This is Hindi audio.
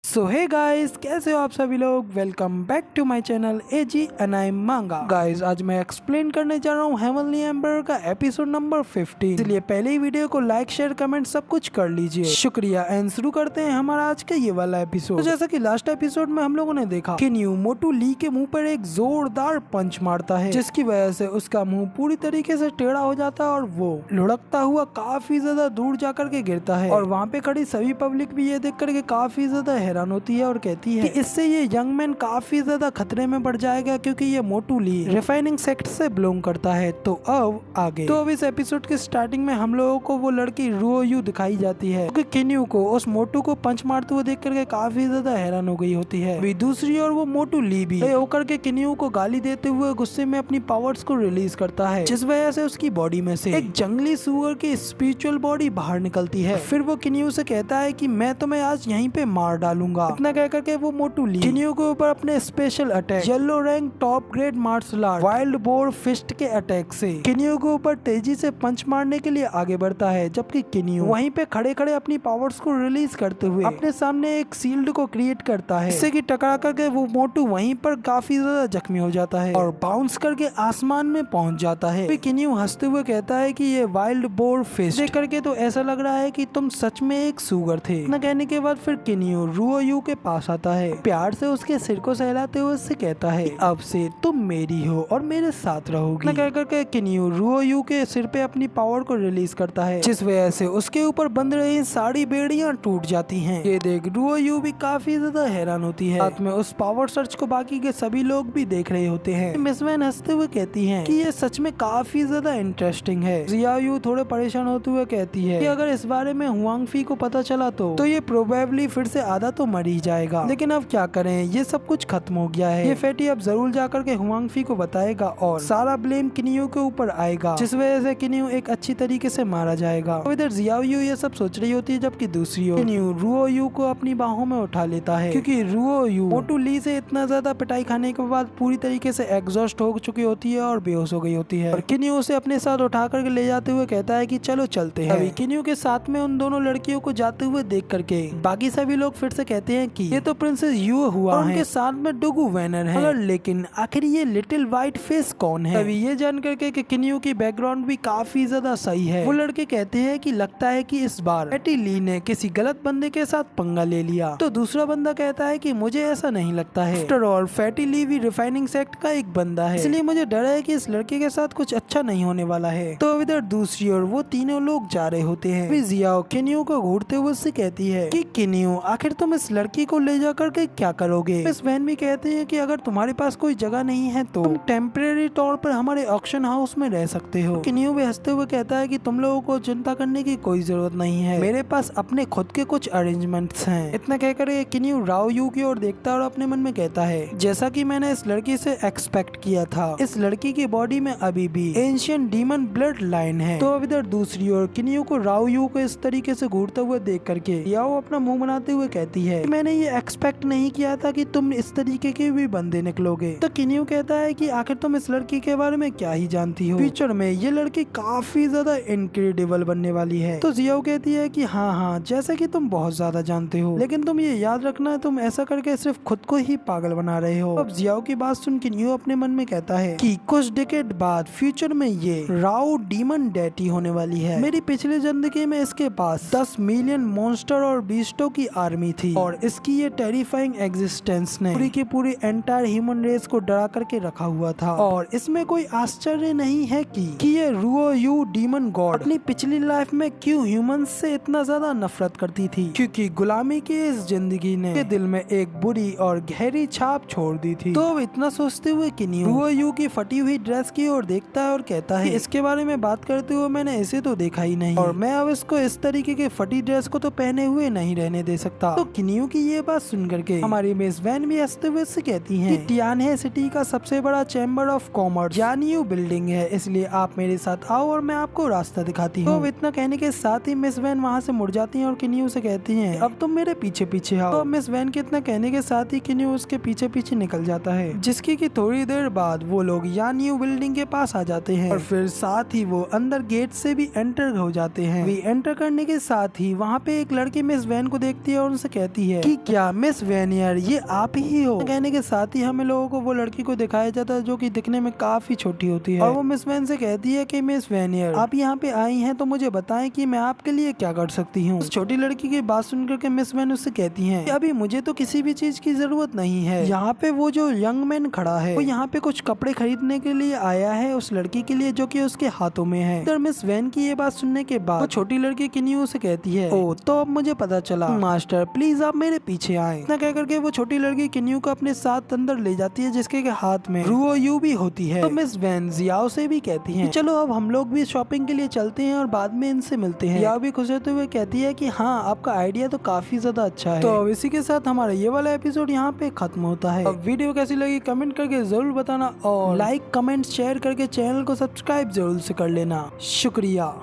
सो हे गाइस, कैसे हो आप सभी लोग। Welcome back to my channel AG anime manga. Guys, आज मैं एक्सप्लेन करने जा रहा हूँ हेवनली एम्बर का एपिसोड नंबर 15। इसलिए पहले ही वीडियो को लाइक शेयर कमेंट सब कुछ कर लीजिए, शुक्रिया। एंड शुरू करते हैं हमारा आज का ये वाला एपिसोड। तो जैसा कि लास्ट एपिसोड में हम लोगों ने देखा कि न्यू मोटू ली के मुंह पर एक जोरदार पंच मारता है, जिसकी वजह से उसका मुंह पूरी तरीके से टेढ़ा हो जाता है और वो लुढ़कता हुआ काफी ज्यादा दूर जाकर के गिरता है। और वहाँ पे खड़ी सभी पब्लिक भी ये देख करके काफी ज्यादा हैरान होती है और कहती है कि इससे ये यंग मैन काफी ज्यादा खतरे में पड़ जाएगा, क्योंकि ये मोटू ली रिफाइनिंग सेक्टर से बिलोंग करता है। तो अब आगे अब इस एपिसोड के स्टार्टिंग में हम लोगों को वो लड़की रुओयू दिखाई जाती है, क्योंकि किन्यू को उस मोटू को पंच मारते हुए देख करके काफी ज्यादा हैरान हो गई होती है। अभी दूसरी ओर वो मोटू ली भी होकर के किन्यू को गाली देते हुए गुस्से में अपनी पावर्स को रिलीज करता है, जिस वजह से उसकी बॉडी में से एक जंगली सुअर की स्पिरिचुअल बॉडी बाहर निकलती है। फिर वो किन्यू से कहता है कि मैं तुम्हें आज यहीं पे मार डालूंगा। इतना कह करके वो मोटू ली किन्यू के ऊपर अपने special attack yellow rank top grade martial art wild boar fist के अटैक से किन्यू के ऊपर तेजी से पंच मारने के लिए आगे बढ़ता है, जबकि किन्यू वहीं पे खड़े खड़े अपनी पावर्स को रिलीज करते हुए अपने सामने एक सील्ड को क्रिएट करता है, जिससे कि टकरा करके वो मोटू वहीं पर काफी ज्यादा जख्मी हो जाता है और बाउंस करके आसमान में पहुंच जाता है। फिर किन्यू हंसते हुए कहता है कि ये वाइल्ड बोर फिस्ट देख करके तो ऐसा लग रहा है कि तुम सच में एक सुगर थे। इतना कहने के बाद फिर किन्यू रुओयू के पास आता है, प्यार से उसके सिर को सहलाते हुए उससे कहता है अब से तुम मेरी हो और मेरे साथ रहोगी। कह करके किन्यू रुओयू के सिर पे अपनी पावर को रिलीज करता है, जिस वजह से उसके ऊपर बंध रही सारी बेड़ियां टूट जाती हैं। ये देख रुओयू भी काफी ज्यादा हैरान होती है। साथ में उस पावर सर्च को बाकी के सभी लोग भी देख रहे होते हैं। मिस वैन हंसते हुए कहती है कि ये सच में काफी ज्यादा इंटरेस्टिंग है। जियायू थोड़े परेशान होते हुए कहती है कि अगर इस बारे में हुआंगफी को पता चला तो ये प्रोबेबली फिर से आधा तो मर ही जाएगा, लेकिन अब क्या करें, ये सब कुछ खत्म हो गया है। ये फैटी अब जरूर जाकर के हुआंगफी को बताएगा और सारा ब्लेम किन्यू के ऊपर आएगा, जिस वजह से किन्यू एक अच्छी तरीके से मारा जाएगा। तो इधर जियायू ये सब सोच रही होती है, जबकि दूसरी ओर किन्यू रुओयू को अपनी बाहों में उठा लेता है, क्योंकि रुओयू मोटू ली से इतना ज्यादा पिटाई खाने के बाद पूरी तरीके से एग्जॉस्ट हो चुकी होती है और बेहोश हो गई होती है। और किन्यू उसे अपने साथ उठा करके ले जाते हुए कहता है कि चलो चलते हैं। अभी किन्यू के साथ में उन दोनों लड़कियों को जाते हुए देख करके बाकी सभी लोग फिर से कहते हैं कि ये तो प्रिंसेस यू हुआ और उनके साथ में डुगू वैनर है, मगर लेकिन आखिर ये लिटिल व्हाइट फेस कौन है। अभी ये जान करके कि किन्यू की बैकग्राउंड भी काफी ज्यादा सही है। वो लड़के कहते हैं कि लगता है कि इस बार फैटी ली ने किसी गलत बंदे के साथ पंगा ले लिया। तो दूसरा बंदा कहता है कि मुझे ऐसा नहीं लगता है, आफ्टर ऑल फैटी ली भी रिफाइनिंग सेक्ट का एक बंदा है, इसलिए मुझे डर है कि इस लड़के के साथ कुछ अच्छा नहीं होने वाला है। तो इधर दूसरी ओर वो तीनों लोग जा रहे होते हैं। फिर जियाओ किन्यू को घूरते हुए उससे कहती है कि किन्यू आखिर तुम इस लड़की को ले जाकर के क्या करोगे। मिस वैन भी कहते हैं कि अगर तुम्हारे पास कोई जगह नहीं है तो तुम टेम्परेरी तौर पर हमारे ऑक्शन हाउस में रह सकते हो। किन्यू भी हंसते हुए कहता है कि तुम लोगों को चिंता करने की कोई जरूरत नहीं है, मेरे पास अपने खुद के कुछ अरेंजमेंट्स हैं। इतना कहकर किन्यू राओयू की ओर देखता है और अपने मन में कहता है जैसा कि मैंने इस लड़की से एक्सपेक्ट किया था, इस लड़की की बॉडी में अभी भी एंशिएंट डीमन ब्लड लाइन है। तो अब इधर दूसरी ओर किन्यू को राओयू को इस तरीके से घूरते हुए देख करके याओ अपना मुंह बनाते हुए कहती है मैंने ये एक्सपेक्ट नहीं किया था कि तुम इस तरीके के भी बंदे निकलोगे। तो किन्यू कहता है कि आखिर तुम इस लड़की के बारे में क्या ही जानती हो, फ्यूचर में ये लड़की काफी ज्यादा इनक्रेडिबल बनने वाली है। तो जियाओ कहती है कि हाँ जैसे कि तुम बहुत ज्यादा जानते हो, लेकिन तुम ये याद रखना तुम ऐसा करके सिर्फ खुद को ही पागल बना रहे हो। अब जियाओ की बात सुन किन्यू अपने मन में कहता है कि कुछ डिकेड बाद फ्यूचर में ये राओ डीमन डेटी होने वाली है। मेरी पिछली जिंदगी में इसके पास 10 मिलियन मॉन्स्टर और बीस्टों की आर्मी थी और इसकी ये टेरिफाइंग एग्जिस्टेंस ने पूरी की पूरी एंटायर ह्यूमन रेस को डरा करके रखा हुआ था। और इसमें कोई आश्चर्य नहीं है कि ये रुओयू डीमन गॉड अपनी पिछली लाइफ में क्यों ह्यूमंस से इतना ज्यादा नफरत करती थी, क्योंकि गुलामी की इस जिंदगी ने के दिल में एक बुरी और गहरी छाप छोड़ दी थी। तो अब इतना सोचते हुए किन्यू रुओयू की फटी हुई ड्रेस की ओर देखता है और कहता है इसके बारे में बात करते हुए मैंने इसे तो देखा ही नहीं और मैं अब इसको इस तरीके के फटी ड्रेस को तो पहने हुए नहीं रहने दे सकता। तो किन्यू की ये बात सुन करके हमारी मिस वैन भी हंसते हुए से कहती हैं कि टियानहे सिटी का सबसे बड़ा चैम्बर ऑफ कॉमर्स जानियू बिल्डिंग है, इसलिए आप मेरे साथ आओ और मैं आपको रास्ता दिखाती हूँ। तो इतना कहने के साथ ही मिस वैन वहाँ से मुड़ जाती हैं और किन्यू से कहती हैं अब तुम मेरे पीछे पीछे आओ। तो मिस वैन के इतना कहने के साथ ही किन्यू उसके पीछे पीछे निकल जाता है, जिसकी की थोड़ी देर बाद वो लोग यानियू बिल्डिंग के पास आ जाते हैं और फिर साथ ही वो अंदर गेट से भी एंटर हो जाते हैं। वे एंटर करने के साथ ही वहाँ पे एक लड़की मिस वैन को देखती है और उनसे कहती कहती है कि क्या मिस वेनियर ये आप ही हो। कहने के साथ ही हमें लोगों को वो लड़की को दिखाया जाता है जो कि दिखने में काफी छोटी होती है और वो मिस वैन से कहती है कि मिस वेनियर आप यहाँ पे आई हैं तो मुझे बताएं कि मैं आपके लिए क्या कर सकती हूँ। उस छोटी लड़की की बात सुनकर के मिस वैन उससे कहती है कि अभी मुझे तो किसी भी चीज की जरूरत नहीं है। यहाँ पे वो जो यंग मैन खड़ा है वो यहाँ पे कुछ कपड़े खरीदने के लिए आया है उस लड़की के लिए जो कि उसके हाथों में है। इधर मिस वैन की ये बात सुनने के बाद वो छोटी लड़की किन्यू से कहती है ओ तो अब मुझे पता चला मास्टर प्लीज आप मेरे पीछे आए। इतना कह करके वो छोटी लड़की किन्यू को अपने साथ अंदर ले जाती है जिसके हाथ में रुओ यू भी होती है। तो मिस वैन जियाओ से भी कहती है चलो अब हम लोग भी शॉपिंग के लिए चलते हैं और बाद में इनसे मिलते हैं। जियाओ भी खुश होते हुए कहती है कि हाँ आपका आइडिया तो काफी ज्यादा अच्छा है। तो इसी के साथ हमारा ये वाला एपिसोड यहाँ पे खत्म होता है। अब वीडियो कैसी लगी कमेंट करके जरूर बताना और लाइक कमेंट शेयर करके चैनल को सब्सक्राइब जरूर से कर लेना। शुक्रिया।